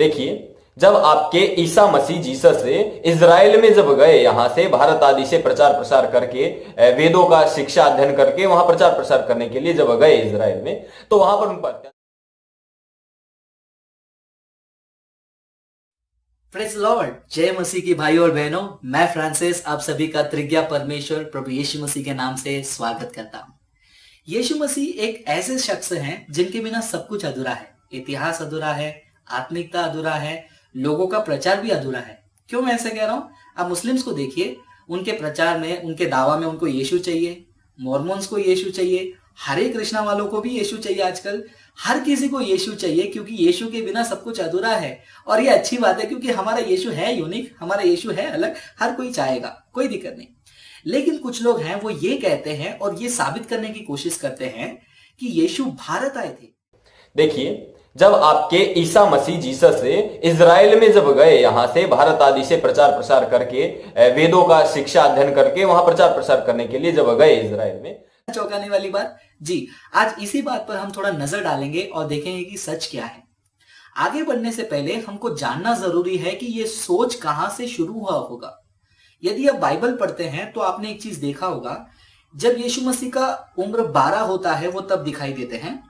देखिए, जब आपके ईसा मसीह जीसस से इज़राइल में जब गए, यहां से भारत आदि से प्रचार प्रसार करके, वेदों का शिक्षा अध्ययन करके वहां प्रचार प्रसार करने के लिए जब गए इज़राइल में, तो वहां पर उन पर प्रेज लॉर्ड। जय मसीह की भाइयों और बहनों, मैं फ्रांसिस आप सभी का त्रिज्ञा परमेश्वर प्रभु यीशु मसीह के नाम से स्वागत करता हूं। यीशु मसीह एक ऐसे शख्स हैं जिनके बिना सब कुछ अधूरा है। इतिहास अधूरा है, आत्मिकता अधूरा है, लोगों का प्रचार भी अधूरा है। क्यों मैं ऐसे कह रहा हूं? आप मुस्लिम्स को देखिए, उनके प्रचार में, उनके दावा में उनको यीशु चाहिए, मॉर्मन्स को यीशु चाहिए, हरे कृष्णा वालों को भी यीशु चाहिए। आजकल हर किसी को यीशु चाहिए, क्योंकि यीशु के बिना सब कुछ अधूरा है। और ये अच्छी बात है, क्योंकि हमारा यीशु है यूनिक, हमारा यीशु है अलग, हर कोई चाहेगा, कोई दिक्कत नहीं। लेकिन कुछ लोग हैं, वो ये कहते हैं और ये साबित करने की कोशिश करते हैं कि यीशु भारत आए थे। देखिए, जब आपके ईसा मसीह जीसस से इज़राइल में जब गए, यहां से भारत आदि से प्रचार प्रसार करके, वेदों का शिक्षा अध्ययन करके वहां प्रचार प्रसार करने के लिए जब गए इज़राइल में। चौंकाने वाली बात जी, आज इसी बात पर हम थोड़ा नजर डालेंगे और देखेंगे कि सच क्या है। आगे बढ़ने से पहले हमको जानना जरूरी है कि ये सोच कहां से शुरू हुआ होगा। यदि आप बाइबल पढ़ते हैं तो आपने एक चीज देखा होगा, जब यीशु मसीह का उम्र 12 होता है वो तब दिखाई देते हैं।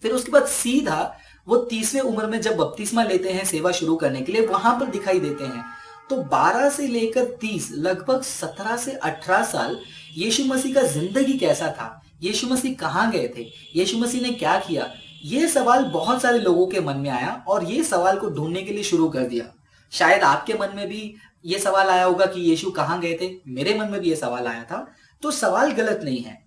फिर उसके बाद सीधा वो 30वें उम्र में जब बपतिस्मा लेते हैं सेवा शुरू करने के लिए, वहां पर दिखाई देते हैं। तो 12 से लेकर 30, लगभग 17 से 18 साल यीशु मसीह का जिंदगी कैसा था, यीशु मसीह कहां गए थे, यीशु मसीह ने क्या किया, ये सवाल बहुत सारे लोगों के मन में आया और ये सवाल को ढूंढने के लिए शुरू कर दिया। शायद आपके मन में भी ये सवाल आया होगा कि यीशु कहां गए थे। मेरे मन में भी ये सवाल आया था। तो सवाल गलत नहीं है,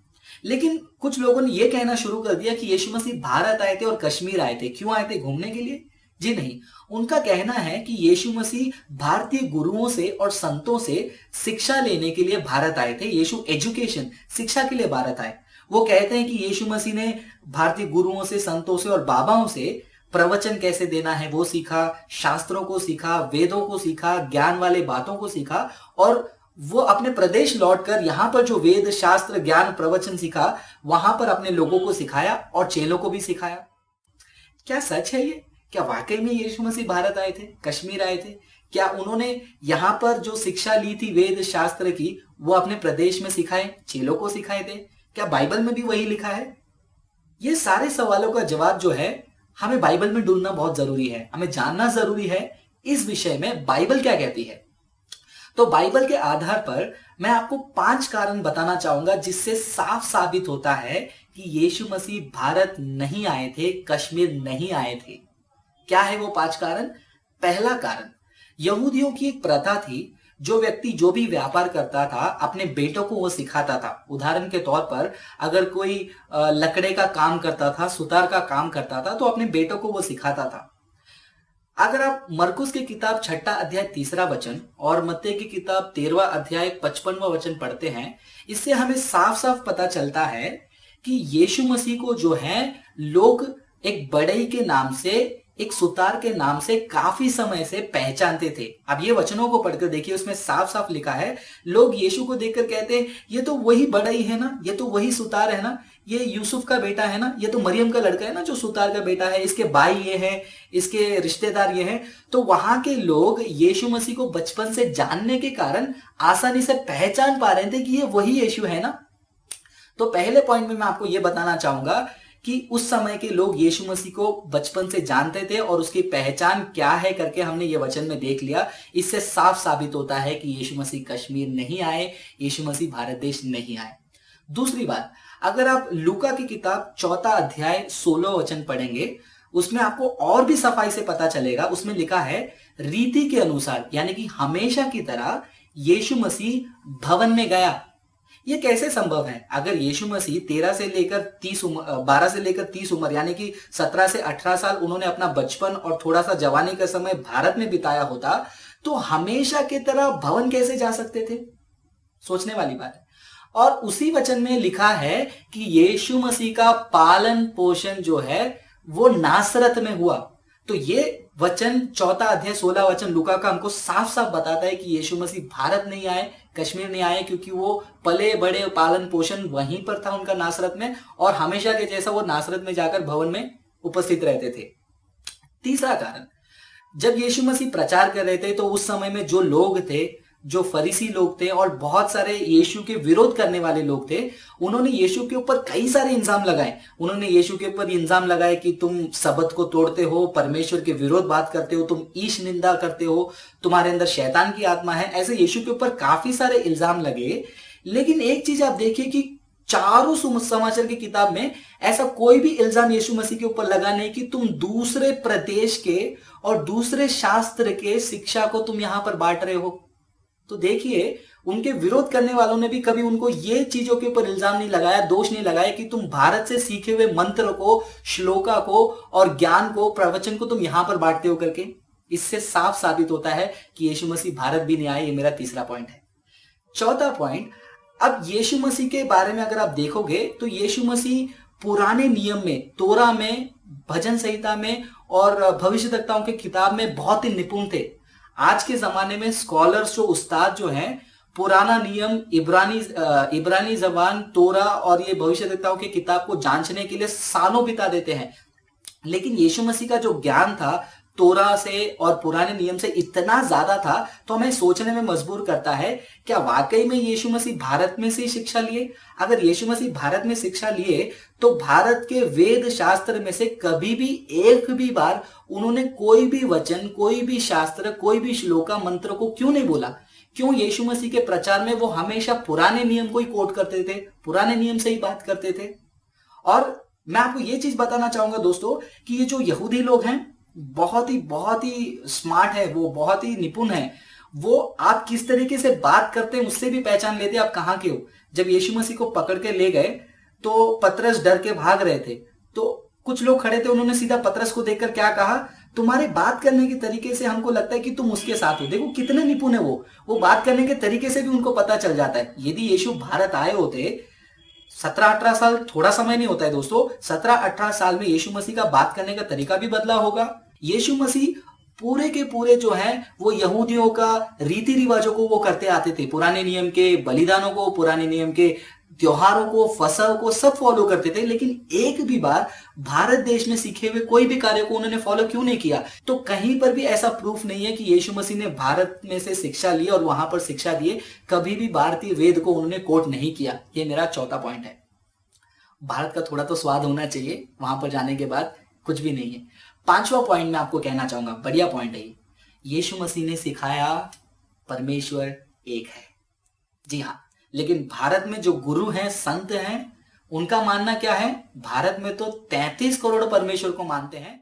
लेकिन कुछ लोगों ने यह कहना शुरू कर दिया कि यीशु मसीह भारत आए थे और कश्मीर आए थे। क्यों आए थे? घूमने के लिए? जी नहीं। उनका कहना है कि यीशु मसीह भारतीय गुरुओं से और संतों से शिक्षा लेने के लिए भारत आए थे। यीशु एजुकेशन, शिक्षा के लिए भारत आए। वो कहते हैं कि यीशु मसीह ने भारतीय गुरुओं से, संतों से और बाबाओं से प्रवचन कैसे देना है वो सीखा, शास्त्रों को सीखा, वेदों को सीखा, ज्ञान वाले बातों को सीखा, और वो अपने प्रदेश लौटकर यहां पर जो वेद, शास्त्र, ज्ञान, प्रवचन सीखा, वहां पर अपने लोगों को सिखाया और चेलों को भी सिखाया। क्या सच है ये? क्या वाकई में यीशु मसीह भारत आए थे, कश्मीर आए थे? क्या उन्होंने यहां पर जो शिक्षा ली थी वेद शास्त्र की, वो अपने प्रदेश में सिखाए, चेलों को सिखाए थे? क्या बाइबल में भी वही लिखा है? ये सारे सवालों का जवाब जो है, हमें बाइबल में ढूंढना बहुत जरूरी है। हमें जानना जरूरी है इस विषय में बाइबल क्या कहती है। तो बाइबल के आधार पर मैं आपको 5 कारण बताना चाहूंगा जिससे साफ साबित होता है कि यीशु मसीह भारत नहीं आए थे, कश्मीर नहीं आए थे। क्या है वो 5 कारण? पहला कारण, यहूदियों की एक प्रथा थी, जो व्यक्ति जो भी व्यापार करता था अपने बेटों को वो सिखाता था। उदाहरण के तौर पर अगर कोई लकड़े का काम करता था, सुतार का काम करता था, तो अपने बेटों को वो सिखाता था। अगर आप मरकुस की किताब 6 अध्याय 3 वचन और मत्ती की किताब 13 अध्याय 55 वचन पढ़ते हैं, इससे हमें साफ साफ पता चलता है कि यीशु मसीह को जो है लोग एक बढ़ई के नाम से, एक सुतार के नाम से काफी समय से पहचानते थे। अब ये वचनों को पढ़कर देखिए, उसमें साफ साफ लिखा है, लोग यीशु को देखकर कहते हैं, ये तो वही बढ़ई है ना, ये तो वही सुतार है ना, ये यूसुफ का बेटा है ना, ये तो मरियम का लड़का है ना जो सुतार का बेटा है, इसके भाई ये है, इसके रिश्तेदार ये हैं। तो वहां के लोग यीशु मसीह को बचपन से जानने के कारण आसानी से पहचान पा रहे थे कि ये वही यीशु है ना। तो पहले पॉइंट में मैं आपको ये बताना चाहूंगा कि उस समय के लोग यीशु मसीह को बचपन से जानते थे और उसकी पहचान क्या है करके हमने ये वचन में देख लिया। इससे साफ साबित होता है कि यीशु मसीह कश्मीर नहीं आए, यीशु मसीह भारत देश नहीं आए। दूसरी बात, अगर आप लूका की किताब 4 अध्याय 16 वचन पढ़ेंगे, उसमें आपको और भी सफाई से पता चलेगा। उसमें लिखा है, रीति के अनुसार, यानी कि हमेशा की तरह यीशु मसीह भवन में गया। ये कैसे संभव है? अगर यीशु मसीह 12 से लेकर 30 उम्र यानी कि 17 से 18 साल उन्होंने अपना बचपन और थोड़ा सा जवानी का समय भारत में बिताया होता, तो हमेशा की तरह भवन कैसे जा सकते थे? सोचने वाली बात है। और उसी वचन में लिखा है कि यीशु मसीह का पालन पोषण जो है वो नासरत में हुआ। तो ये वचन 4 अध्याय 16 वचन लूका का हमको साफ साफ बताता है कि यीशु मसीह भारत नहीं आए, कश्मीर नहीं आए, क्योंकि वो पले बड़े, पालन पोषण वहीं पर था उनका नासरत में, और हमेशा के जैसा वो नासरत में जाकर भवन में उपस्थित रहते थे। तीसरा कारण, जब यीशु मसीह प्रचार कर रहे थे तो उस समय में जो लोग थे, जो फरीसी लोग थे और बहुत सारे यीशु के विरोध करने वाले लोग थे, उन्होंने यीशु के ऊपर कई सारे इल्जाम लगाए। उन्होंने यीशु के ऊपर इल्जाम लगाए कि तुम सबत को तोड़ते हो, परमेश्वर के विरोध बात करते हो, तुम ईश निंदा करते हो, तुम्हारे अंदर शैतान की आत्मा है। ऐसे यीशु के ऊपर काफी सारे इल्जाम लगे। लेकिन एक चीज आप देखिए कि चारों समाचार की किताब में ऐसा कोई भी इल्जाम यीशु मसीह के ऊपर लगा नहीं कि तुम दूसरे प्रदेश के और दूसरे शास्त्र के शिक्षा को तुम यहां पर बांट रहे हो। तो देखिए, उनके विरोध करने वालों ने भी कभी उनको ये चीजों के ऊपर इल्जाम नहीं लगाया, दोष नहीं लगाया कि तुम भारत से सीखे हुए मंत्र को, श्लोका को और ज्ञान को, प्रवचन को तुम यहां पर बांटते हो करके। इससे साफ साबित होता है कि यीशु मसीह भारत भी नहीं आए। ये मेरा तीसरा पॉइंट है। चौथा पॉइंट, अब यीशु मसीह के बारे में अगर आप देखोगे तो यीशु मसीह पुराने नियम में, तोरा में, भजन संहिता में और भविष्यद्वक्ताओं के किताब में बहुत ही निपुण थे। आज के जमाने में स्कॉलर्स, जो उस्ताद जो हैं, पुराना नियम, इब्रानी जबान, तोरा और ये भविष्यद्वक्ताओं की किताब को जांचने के लिए सालों बिता देते हैं। लेकिन यीशु मसीह का जो ज्ञान था तोरा से और पुराने नियम से इतना ज्यादा था, तो हमें सोचने में मजबूर करता है, क्या वाकई में यीशु मसीह भारत में से शिक्षा लिए? अगर यीशु मसीह भारत में शिक्षा लिए तो भारत के वेद शास्त्र में से कभी भी एक भी बार उन्होंने कोई भी वचन, कोई भी शास्त्र, कोई भी श्लोका मंत्र को क्यों नहीं बोला? क्यों यीशु मसीह के प्रचार में वो हमेशा पुराने नियम को ही कोट करते थे, पुराने नियम से ही बात करते थे? और मैं आपको ये चीज बताना चाहूंगा दोस्तों कि ये जो यहूदी लोग हैं बहुत ही स्मार्ट है, वो बहुत ही निपुण है। वो आप किस तरीके से बात करते हैं उससे भी पहचान लेते हैं आप कहां के हो। जब यीशु मसीह को पकड़ के ले गए तो पतरस डर के भाग रहे थे, तो कुछ लोग खड़े थे, उन्होंने सीधा पतरस को देखकर क्या कहा, तुम्हारे बात करने के तरीके से हमको लगता है कि तुम उसके साथ हो। देखो कितने निपुण है वो बात करने के तरीके से भी उनको पता चल जाता है। यदि यीशु भारत आए होते 17-18 साल थोड़ा समय नहीं होता है दोस्तों, 17-18 साल में यीशु मसीह का बात करने का तरीका भी बदला होगा। यीशु मसीह पूरे के पूरे जो है वो यहूदियों का रीति रिवाजों को वो करते आते थे, पुराने नियम के बलिदानों को, पुराने नियम के त्योहारों को, फसह को सब फॉलो करते थे। लेकिन एक भी बार भारत देश में सीखे हुए कोई भी कार्य को उन्होंने फॉलो क्यों नहीं किया? तो कहीं पर भी ऐसा प्रूफ नहीं है कि यीशु मसीह ने भारत में से शिक्षा ली और वहां पर शिक्षा दिए। कभी भी भारतीय वेद को उन्होंने कोट नहीं किया। ये मेरा चौथा पॉइंट है। भारत का थोड़ा तो स्वाद होना चाहिए, वहां पर जाने के बाद कुछ भी नहीं है। पांचवा पॉइंट मैं आपको कहना चाहूंगा, बढ़िया पॉइंट है ये। यीशु मसीह ने सिखाया परमेश्वर एक है। जी हाँ, लेकिन भारत में जो गुरु हैं, संत हैं, उनका मानना क्या है? भारत में तो 33 करोड़ परमेश्वर को मानते हैं।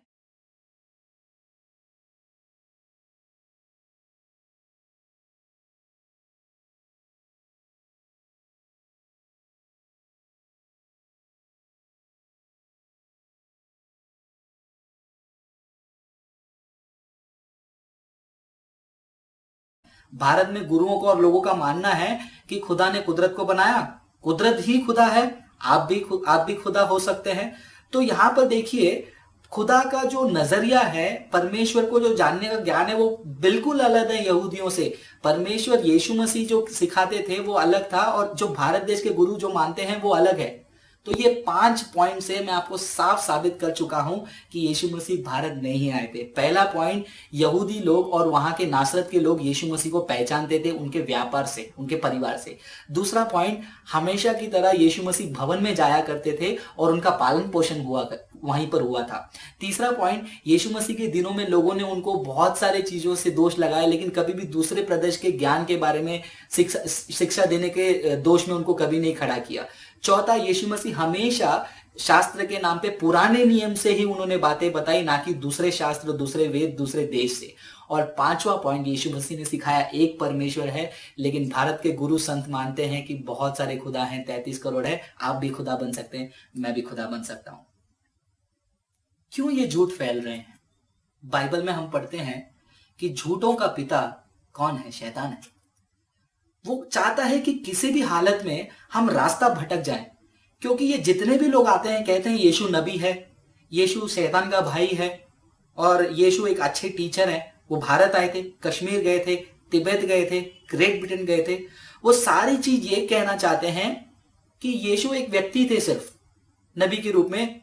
भारत में गुरुओं को और लोगों का मानना है कि खुदा ने कुदरत को बनाया, कुदरत ही खुदा है, आप भी खुदा हो सकते हैं। तो यहां पर देखिए, खुदा का जो नजरिया है, परमेश्वर को जो जानने का ज्ञान है, वो बिल्कुल अलग है यहूदियों से। परमेश्वर यीशु मसीह जो सिखाते थे वो अलग था और जो भारत देश के गुरु जो मानते हैं वो अलग है। तो ये 5 पॉइंट से मैं आपको साफ साबित कर चुका हूं कि यीशु मसीह भारत नहीं आए थे। पहला पॉइंट, यहूदी लोग और वहां के नासरत के लोग यीशु मसीह को पहचानते थे उनके व्यापार से, उनके परिवार से। दूसरा पॉइंट, हमेशा की तरह यीशु मसीह भवन में जाया करते थे और उनका पालन पोषण वहीं पर हुआ था। तीसरा पॉइंट, यीशु मसीह के दिनों में लोगों ने उनको बहुत सारे चीजों से दोष लगाया, लेकिन कभी भी दूसरे प्रदेश के ज्ञान के बारे में शिक्षा देने के दोष में उनको कभी नहीं खड़ा किया। चौथा, यीशु मसीह हमेशा शास्त्र के नाम पे पुराने नियम से ही उन्होंने बातें बताई, ना कि दूसरे शास्त्र, दूसरे वेद, दूसरे देश से। और पांचवा पॉइंट, यीशु मसीह ने सिखाया एक परमेश्वर है, लेकिन भारत के गुरु संत मानते हैं कि बहुत सारे खुदा हैं, 33 करोड़ है। आप भी खुदा बन सकते हैं, मैं भी खुदा बन सकता हूं। क्यों ये झूठ फैल रहे हैं? बाइबल में हम पढ़ते हैं कि झूठों का पिता कौन है? शैतान है। वो चाहता है कि किसी भी हालत में हम रास्ता भटक जाएं, क्योंकि ये जितने भी लोग आते हैं कहते हैं यीशु नबी है, यीशु शैतान का भाई है और यीशु एक अच्छे टीचर है। वो भारत आए थे, कश्मीर गए थे, तिब्बत गए थे, ग्रेट ब्रिटेन गए थे। वो सारी चीज ये कहना चाहते हैं कि यीशु एक व्यक्ति थे, सिर्फ नबी के रूप में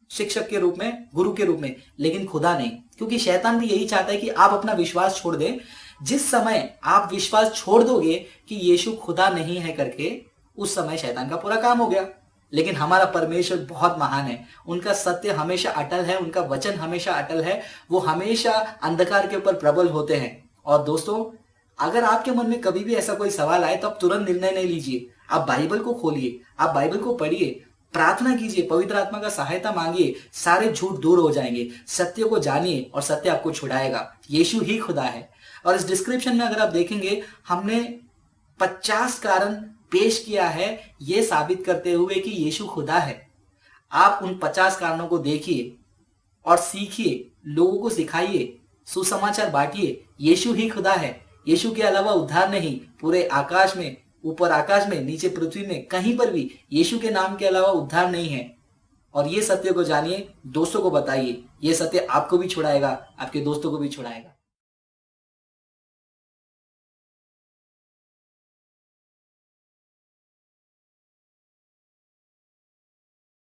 शिक्षक के रूप में, गुरु के रूप में, लेकिन खुदा नहीं। क्योंकि शैतान भी यही चाहता है कि आप अपना विश्वास छोड़ दें। जिस समय आप विश्वास छोड़ दोगे कि यीशु खुदा नहीं है करके, उस समय शैतान का पूरा काम हो गया। लेकिन हमारा परमेश्वर बहुत महान है, उनका सत्य हमेशा अटल है, उनका वचन हमेशा अटल है, वो हमेशा अंधकार के ऊपर प्रबल होते हैं। और दोस्तों, अगर आपके मन में कभी भी ऐसा कोई सवाल आए तो आप तुरंत निर्णय नहीं लीजिए, आप बाइबल को खोलिए, आप बाइबल को पढ़िए, प्रार्थना कीजिए, पवित्र आत्मा का सहायता मांगिए, सारे झूठ दूर हो जाएंगे। सत्य को जानिए और सत्य आपको छुड़ाएगा। यीशु ही खुदा है। और इस डिस्क्रिप्शन में अगर आप देखेंगे, हमने 50 कारण पेश किया है यह साबित करते हुए कि यीशु खुदा है। आप उन 50 कारणों को देखिए और सीखिए, लोगों को सिखाइए, सुसमाचार बांटिए। यीशु ही खुदा है, यीशु के अलावा उद्धार नहीं। पूरे आकाश में, ऊपर आकाश में, नीचे पृथ्वी में, कहीं पर भी यीशु के नाम के अलावा उद्धार नहीं है। और ये सत्य को जानिए, दोस्तों को बताइए। ये सत्य आपको भी छुड़ाएगा, आपके दोस्तों को भी छुड़ाएगा।